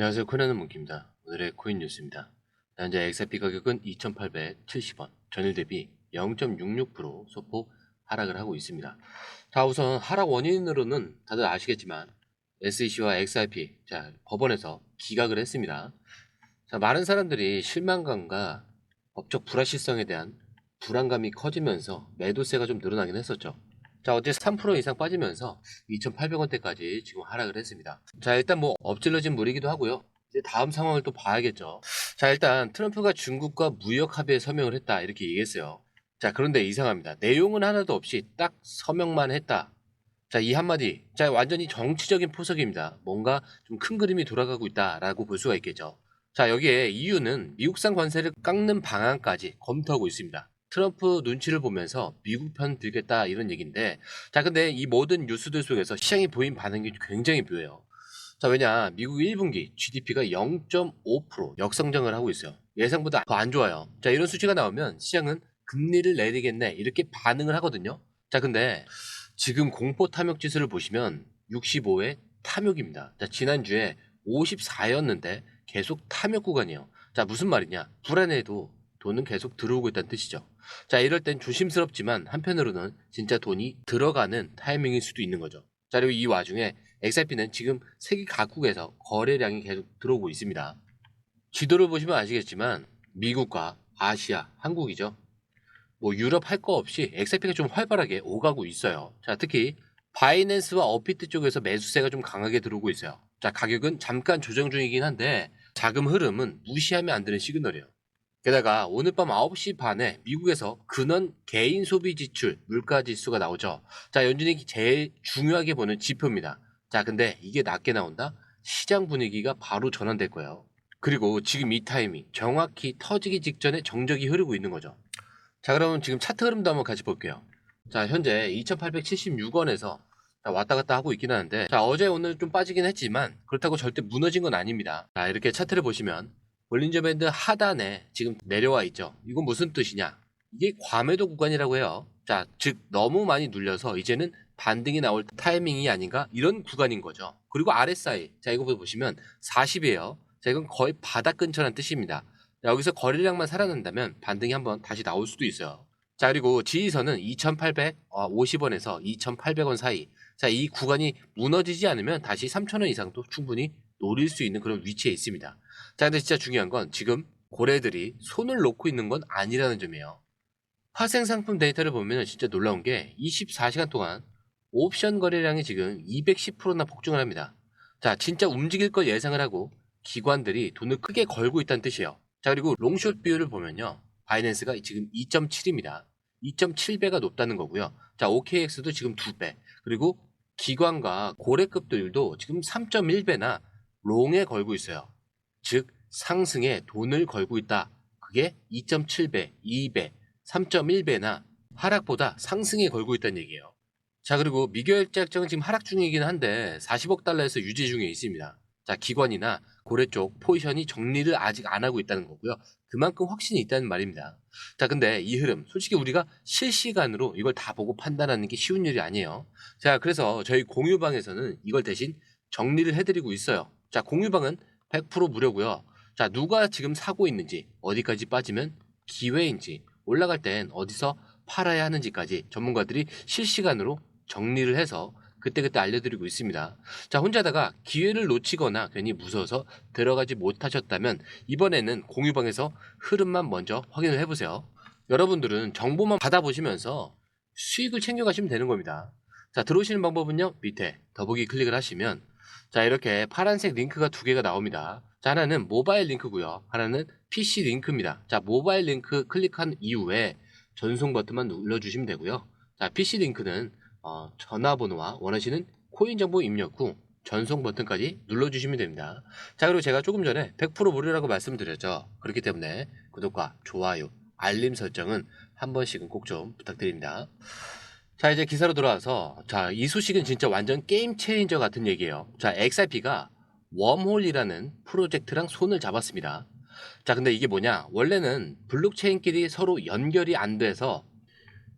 안녕하세요. 코인하는 몽키입니다. 오늘의 코인 뉴스입니다. 현재 XRP 가격은 2,870원, 전일 대비 0.66% 소폭 하락을 하고 있습니다. 자, 우선 하락 원인으로는 다들 아시겠지만 SEC와 XRP, 법원에서 기각을 했습니다. 자, 많은 사람들이 실망감과 법적 불확실성에 대한 불안감이 커지면서 매도세가 좀 늘어나긴 했었죠. 자, 어제 3% 이상 빠지면서 2,800원대까지 지금 하락을 했습니다. 자, 일단 뭐 엎질러진 물이기도 하고요. 이제 다음 상황을 또 봐야겠죠. 자, 일단 트럼프가 중국과 무역 합의에 서명을 했다 이렇게 얘기했어요. 자, 그런데 이상합니다. 내용은 하나도 없이 딱 서명만 했다. 자, 이 한마디. 자, 완전히 정치적인 포석입니다. 뭔가 좀 큰 그림이 돌아가고 있다라고 볼 수가 있겠죠. 자, 여기에 EU는 미국산 관세를 깎는 방안까지 검토하고 있습니다. 트럼프 눈치를 보면서 미국 편 들겠다 이런 얘기인데, 자, 근데 이 모든 뉴스들 속에서 시장이 보인 반응이 굉장히 묘해요. 자, 왜냐, 미국 1분기 GDP가 0.5% 역성장을 하고 있어요. 예상보다 더 안 좋아요. 자, 이런 수치가 나오면 시장은 금리를 내리겠네 이렇게 반응을 하거든요. 자, 근데 지금 공포 탐욕 지수를 보시면 65의 탐욕입니다. 자, 지난주에 54였는데 계속 탐욕 구간이에요. 자, 무슨 말이냐? 불안해도 돈은 계속 들어오고 있다는 뜻이죠. 자, 이럴 땐 조심스럽지만 한편으로는 진짜 돈이 들어가는 타이밍일 수도 있는 거죠. 자, 그리고 이 와중에 XRP는 지금 세계 각국에서 거래량이 계속 들어오고 있습니다. 지도를 보시면 아시겠지만 미국과 아시아, 한국이죠. 뭐 유럽 할 거 없이 XRP가 좀 활발하게 오가고 있어요. 자, 특히 바이낸스와 업비트 쪽에서 매수세가 좀 강하게 들어오고 있어요. 자, 가격은 잠깐 조정 중이긴 한데 자금 흐름은 무시하면 안 되는 시그널이에요. 게다가 오늘 밤 9시 반에 미국에서 근원 개인 소비 지출 물가 지수가 나오죠. 자, 연준이 제일 중요하게 보는 지표입니다. 자, 근데 이게 낮게 나온다? 시장 분위기가 바로 전환될 거예요. 그리고 지금 이 타이밍 정확히 터지기 직전에 정적이 흐르고 있는 거죠. 자, 그러면 지금 차트 흐름도 한번 같이 볼게요. 자, 현재 2,876원에서 왔다 갔다 하고 있긴 하는데, 자, 어제 오늘 좀 빠지긴 했지만 그렇다고 절대 무너진 건 아닙니다. 자, 이렇게 차트를 보시면 볼린저 밴드 하단에 지금 내려와 있죠. 이건 무슨 뜻이냐? 이게 과매도 구간이라고 해요. 자, 즉 너무 많이 눌려서 이제는 반등이 나올 타이밍이 아닌가 이런 구간인 거죠. 그리고 RSI, 자, 이거 보시면 40이에요. 자, 이건 거의 바닥 근처라는 뜻입니다. 여기서 거래량만 살아난다면 반등이 한번 다시 나올 수도 있어요. 자, 그리고 지지선은 2,850원에서 2,800원 사이. 자, 이 구간이 무너지지 않으면 다시 3,000원 이상도 충분히 노릴 수 있는 그런 위치에 있습니다. 자, 근데 진짜 중요한 건 지금 고래들이 손을 놓고 있는 건 아니라는 점이에요. 파생 상품 데이터를 보면 진짜 놀라운 게 24시간 동안 옵션 거래량이 지금 210%나 폭증을 합니다. 자, 진짜 움직일 걸 예상을 하고 기관들이 돈을 크게 걸고 있다는 뜻이에요. 자, 그리고 롱숏 비율을 보면요. 바이낸스가 지금 2.7입니다. 2.7배가 높다는 거고요. 자, OKX도 지금 2배. 그리고 기관과 고래급들도 지금 3.1배나 롱에 걸고 있어요. 즉, 상승에 돈을 걸고 있다. 그게 2.7배, 2배, 3.1배나 하락보다 상승에 걸고 있다는 얘기예요. 자, 그리고 미결제 약정은 지금 하락 중이긴 한데 40억 달러에서 유지 중에 있습니다. 자, 기관이나 고래 쪽 포지션이 정리를 아직 안 하고 있다는 거고요. 그만큼 확신이 있다는 말입니다. 자, 근데 이 흐름 솔직히 우리가 실시간으로 이걸 다 보고 판단하는 게 쉬운 일이 아니에요. 자, 그래서 저희 공유방에서는 이걸 대신 정리를 해드리고 있어요. 자, 공유방은 100% 무료고요. 자, 누가 지금 사고 있는지, 어디까지 빠지면 기회인지, 올라갈 땐 어디서 팔아야 하는지까지 전문가들이 실시간으로 정리를 해서 그때그때 알려드리고 있습니다. 자, 혼자다가 기회를 놓치거나 괜히 무서워서 들어가지 못하셨다면 이번에는 공유방에서 흐름만 먼저 확인을 해보세요. 여러분들은 정보만 받아보시면서 수익을 챙겨가시면 되는 겁니다. 자, 들어오시는 방법은요, 밑에 더보기 클릭을 하시면 자, 이렇게 파란색 링크가 두 개가 나옵니다. 자, 하나는 모바일 링크고요. 하나는 PC 링크입니다. 자, 모바일 링크 클릭한 이후에 전송 버튼만 눌러주시면 되고요. 자, PC 링크는 전화번호와 원하시는 코인 정보 입력 후 전송 버튼까지 눌러주시면 됩니다. 자, 그리고 제가 조금 전에 100% 무료라고 말씀드렸죠. 그렇기 때문에 구독과 좋아요, 알림 설정은 한 번씩은 꼭 좀 부탁드립니다. 자, 이제 기사로 돌아와서 자, 이 소식은 진짜 완전 게임 체인저 같은 얘기예요. 자, XRP가 웜홀이라는 프로젝트랑 손을 잡았습니다. 자, 근데 이게 뭐냐? 원래는 블록체인끼리 서로 연결이 안 돼서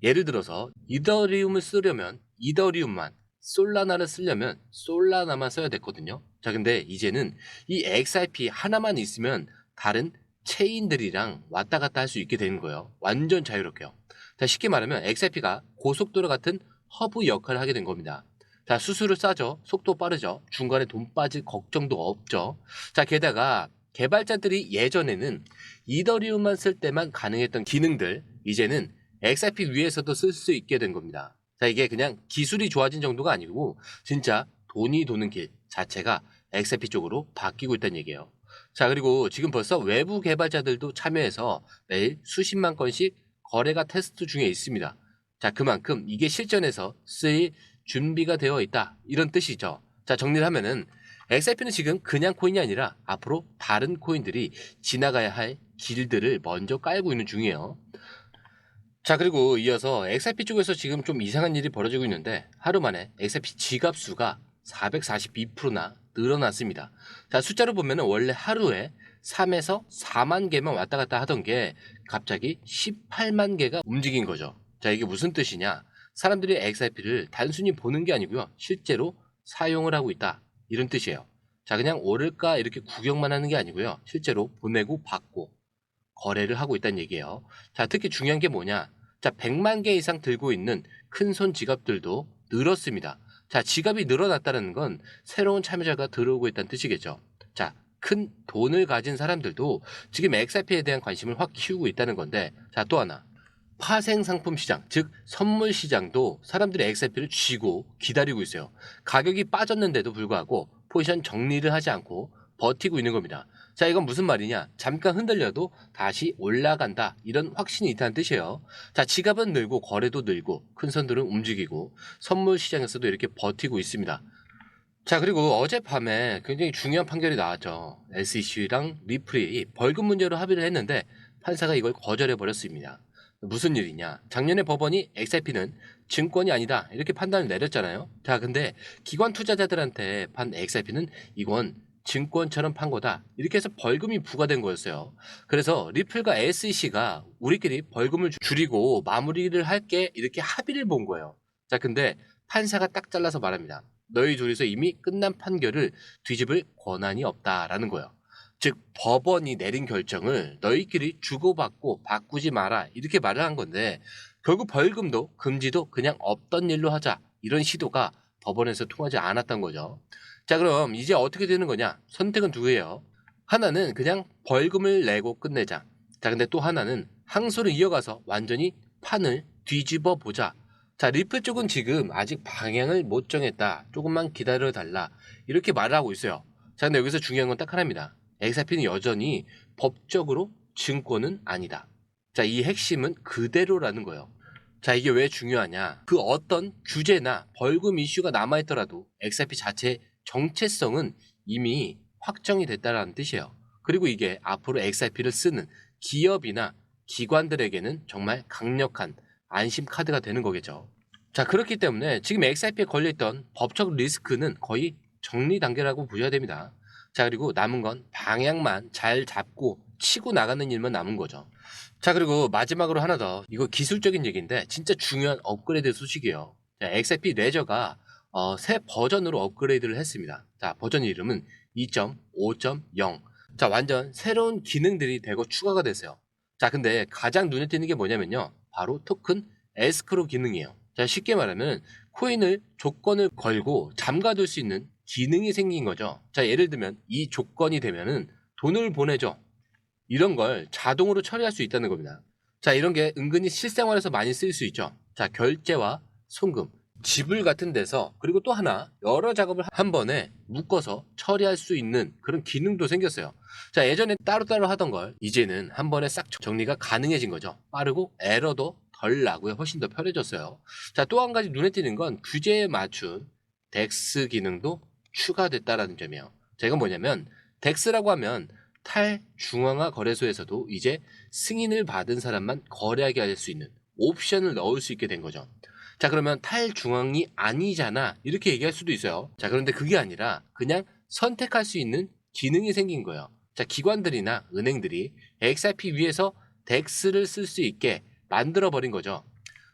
예를 들어서 이더리움을 쓰려면 이더리움만 솔라나를 쓰려면 솔라나만 써야 됐거든요. 자, 근데 이제는 이 XRP 하나만 있으면 다른 체인들이랑 왔다 갔다 할 수 있게 되는 거예요. 완전 자유롭게요. 자, 쉽게 말하면 XRP가 고속도로 같은 허브 역할을 하게 된 겁니다. 자, 수수료 싸죠. 속도 빠르죠. 중간에 돈 빠질 걱정도 없죠. 자, 게다가 개발자들이 예전에는 이더리움만 쓸 때만 가능했던 기능들, 이제는 XRP 위에서도 쓸 수 있게 된 겁니다. 자, 이게 그냥 기술이 좋아진 정도가 아니고 진짜 돈이 도는 길 자체가 XRP 쪽으로 바뀌고 있다는 얘기예요. 자, 그리고 지금 벌써 외부 개발자들도 참여해서 매일 수십만 건씩 거래가 테스트 중에 있습니다. 자, 그만큼 이게 실전에서 쓰일 준비가 되어 있다, 이런 뜻이죠. 자, 정리를 하면은 XRP는 지금 그냥 코인이 아니라 앞으로 다른 코인들이 지나가야 할 길들을 먼저 깔고 있는 중이에요. 자, 그리고 이어서 XRP 쪽에서 지금 좀 이상한 일이 벌어지고 있는데 하루 만에 XRP 지갑 수가 442%나 늘어났습니다. 자, 숫자로 보면 원래 하루에 3에서 4만 개만 왔다 갔다 하던 게 갑자기 18만 개가 움직인 거죠. 자, 이게 무슨 뜻이냐? 사람들이 XRP를 단순히 보는 게 아니고요, 실제로 사용을 하고 있다, 이런 뜻이에요. 자, 그냥 오를까 이렇게 구경만 하는 게 아니고요, 실제로 보내고 받고 거래를 하고 있다는 얘기예요. 자, 특히 중요한 게 뭐냐? 자, 100만 개 이상 들고 있는 큰 손 지갑들도 늘었습니다. 자, 지갑이 늘어났다는 건 새로운 참여자가 들어오고 있다는 뜻이겠죠. 자, 큰 돈을 가진 사람들도 지금 XRP에 대한 관심을 확 키우고 있다는 건데, 자, 또 하나. 파생 상품 시장, 즉 선물 시장도 사람들이 XRP를 쥐고 기다리고 있어요. 가격이 빠졌는데도 불구하고 포지션 정리를 하지 않고 버티고 있는 겁니다. 자, 이건 무슨 말이냐? 잠깐 흔들려도 다시 올라간다, 이런 확신이 있다는 뜻이에요. 자, 지갑은 늘고 거래도 늘고 큰 손들은 움직이고 선물 시장에서도 이렇게 버티고 있습니다. 자, 그리고 어젯밤에 굉장히 중요한 판결이 나왔죠. SEC랑 리플이 벌금 문제로 합의를 했는데 판사가 이걸 거절해 버렸습니다. 무슨 일이냐? 작년에 법원이 XRP는 증권이 아니다, 이렇게 판단을 내렸잖아요. 자, 근데 기관 투자자들한테 판 XRP는 이건 증권처럼 판 거다, 이렇게 해서 벌금이 부과된 거였어요. 그래서 리플과 SEC가 우리끼리 벌금을 줄이고 마무리를 할게, 이렇게 합의를 본 거예요. 자, 근데 판사가 딱 잘라서 말합니다. 너희 둘이서 이미 끝난 판결을 뒤집을 권한이 없다라는 거예요. 즉, 법원이 내린 결정을 너희끼리 주고받고 바꾸지 마라, 이렇게 말을 한 건데 결국 벌금도 금지도 그냥 없던 일로 하자, 이런 시도가 법원에서 통하지 않았던 거죠. 자, 그럼 이제 어떻게 되는 거냐? 선택은 두 개예요. 하나는 그냥 벌금을 내고 끝내자. 자, 근데 또 하나는 항소를 이어가서 완전히 판을 뒤집어 보자. 자, 리플 쪽은 지금 아직 방향을 못 정했다, 조금만 기다려 달라, 이렇게 말을 하고 있어요. 자, 근데 여기서 중요한 건 딱 하나입니다. XRP는 여전히 법적으로 증권은 아니다. 자, 이 핵심은 그대로라는 거예요. 자, 이게 왜 중요하냐? 그 어떤 규제나 벌금 이슈가 남아있더라도 XRP 자체의 정체성은 이미 확정이 됐다는 뜻이에요. 그리고 이게 앞으로 XRP를 쓰는 기업이나 기관들에게는 정말 강력한 안심 카드가 되는 거겠죠. 자, 그렇기 때문에 지금 XRP에 걸려있던 법적 리스크는 거의 정리 단계라고 보셔야 됩니다. 자, 그리고 남은 건 방향만 잘 잡고 치고 나가는 일만 남은 거죠. 자, 그리고 마지막으로 하나 더, 이거 기술적인 얘기인데 진짜 중요한 업그레이드 소식이에요. 자, XRP 레저가 새 버전으로 업그레이드를 했습니다. 자, 버전 이름은 2.5.0. 자, 완전 새로운 기능들이 되고 추가가 됐어요. 자, 근데 가장 눈에 띄는 게 뭐냐면요, 바로 토큰 에스크로 기능이에요. 자, 쉽게 말하면 코인을 조건을 걸고 잠가둘 수 있는 기능이 생긴 거죠. 자, 예를 들면 이 조건이 되면은 돈을 보내줘, 이런 걸 자동으로 처리할 수 있다는 겁니다. 자, 이런 게 은근히 실생활에서 많이 쓰일 수 있죠. 자, 결제와 송금, 지불 같은 데서, 그리고 또 하나, 여러 작업을 한 번에 묶어서 처리할 수 있는 그런 기능도 생겼어요. 자, 예전에 따로따로 하던 걸 이제는 한 번에 싹 정리가 가능해진 거죠. 빠르고 에러도 덜 나고요. 훨씬 더 편해졌어요. 자, 또 한 가지 눈에 띄는 건 규제에 맞춘 덱스 기능도 추가됐다라는 점이에요. 자, 이건 뭐냐면 덱스라고 하면 탈중앙화 거래소에서도 이제 승인을 받은 사람만 거래하게 할 수 있는 옵션을 넣을 수 있게 된 거죠. 자, 그러면 탈중앙이 아니잖아, 이렇게 얘기할 수도 있어요. 자, 그런데 그게 아니라 그냥 선택할 수 있는 기능이 생긴 거예요. 자, 기관들이나 은행들이 XRP 위에서 덱스를 쓸 수 있게 만들어 버린 거죠.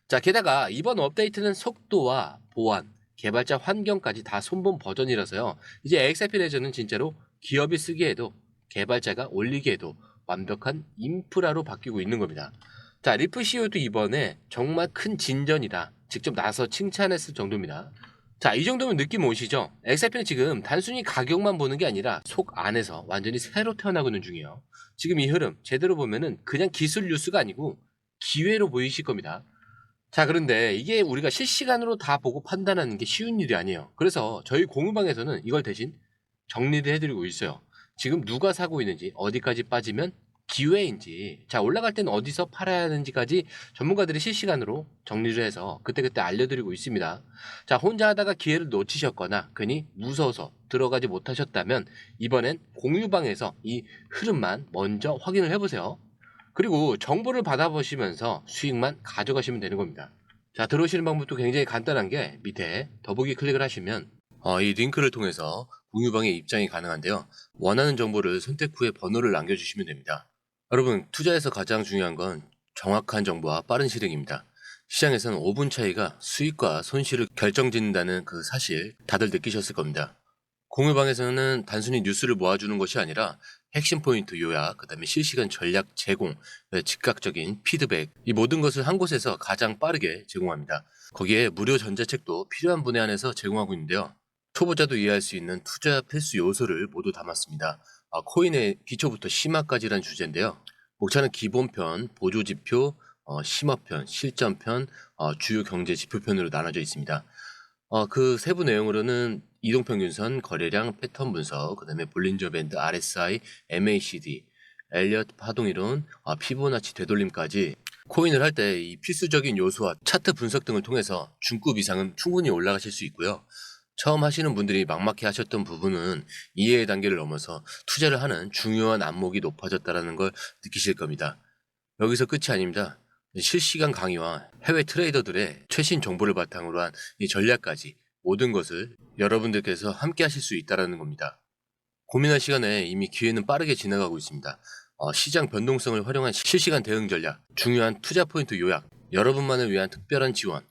자, 게다가 이번 업데이트는 속도와 보안, 개발자 환경까지 다 손본 버전이라서요. 이제 XRP 레저는 진짜로 기업이 쓰기에도 개발자가 올리기에도 완벽한 인프라로 바뀌고 있는 겁니다. 자, 리프 CEO도 이번에 정말 큰 진전이다. 직접 나서 칭찬했을 정도입니다. 자, 이 정도면 느낌 오시죠? XRP는 지금 단순히 가격만 보는 게 아니라 속 안에서 완전히 새로 태어나고 있는 중이에요. 지금 이 흐름 제대로 보면은 그냥 기술 뉴스가 아니고 기회로 보이실 겁니다. 자, 그런데 이게 우리가 실시간으로 다 보고 판단하는 게 쉬운 일이 아니에요. 그래서 저희 공유방에서는 이걸 대신 정리를 해드리고 있어요. 지금 누가 사고 있는지, 어디까지 빠지면 기회인지, 자, 올라갈 때는 어디서 팔아야 하는지까지 전문가들이 실시간으로 정리를 해서 그때그때 알려드리고 있습니다. 자, 혼자 하다가 기회를 놓치셨거나 괜히 무서워서 들어가지 못하셨다면 이번엔 공유방에서 이 흐름만 먼저 확인을 해보세요. 그리고 정보를 받아보시면서 수익만 가져가시면 되는 겁니다. 자, 들어오시는 방법도 굉장히 간단한 게 밑에 더보기 클릭을 하시면 이 링크를 통해서 공유방에 입장이 가능한데요. 원하는 정보를 선택 후에 번호를 남겨주시면 됩니다. 여러분, 투자에서 가장 중요한 건 정확한 정보와 빠른 실행입니다. 시장에서는 5분 차이가 수익과 손실을 결정짓는다는 그 사실 다들 느끼셨을 겁니다. 공유방에서는 단순히 뉴스를 모아주는 것이 아니라 핵심 포인트 요약, 그 다음에 실시간 전략 제공, 즉각적인 피드백, 이 모든 것을 한 곳에서 가장 빠르게 제공합니다. 거기에 무료 전자책도 필요한 분에 한해서 제공하고 있는데요. 초보자도 이해할 수 있는 투자 필수 요소를 모두 담았습니다. 코인의 기초부터 심화까지란 주제인데요. 목차는 기본편, 보조지표, 심화편, 실전편, 주요 경제 지표편으로 나눠져 있습니다. 그 세부 내용으로는 이동평균선, 거래량, 패턴 분석, 그 다음에 볼린저 밴드, RSI, MACD, 엘리어트 파동이론, 피보나치 되돌림까지 코인을 할 때 이 필수적인 요소와 차트 분석 등을 통해서 중급 이상은 충분히 올라가실 수 있고요. 처음 하시는 분들이 막막해 하셨던 부분은 이해의 단계를 넘어서 투자를 하는 중요한 안목이 높아졌다는 걸 느끼실 겁니다. 여기서 끝이 아닙니다. 실시간 강의와 해외 트레이더들의 최신 정보를 바탕으로 한 이 전략까지 모든 것을 여러분들께서 함께 하실 수 있다는 겁니다. 고민할 시간에 이미 기회는 빠르게 지나가고 있습니다. 시장 변동성을 활용한 실시간 대응 전략, 중요한 투자 포인트 요약, 여러분만을 위한 특별한 지원,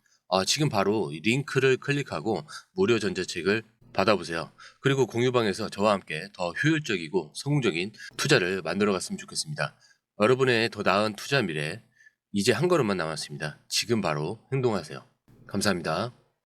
지금 바로 이 링크를 클릭하고 무료 전자책을 받아보세요. 그리고 공유방에서 저와 함께 더 효율적이고 성공적인 투자를 만들어 갔으면 좋겠습니다. 여러분의 더 나은 투자 미래, 이제 한 걸음만 남았습니다. 지금 바로 행동하세요. 감사합니다.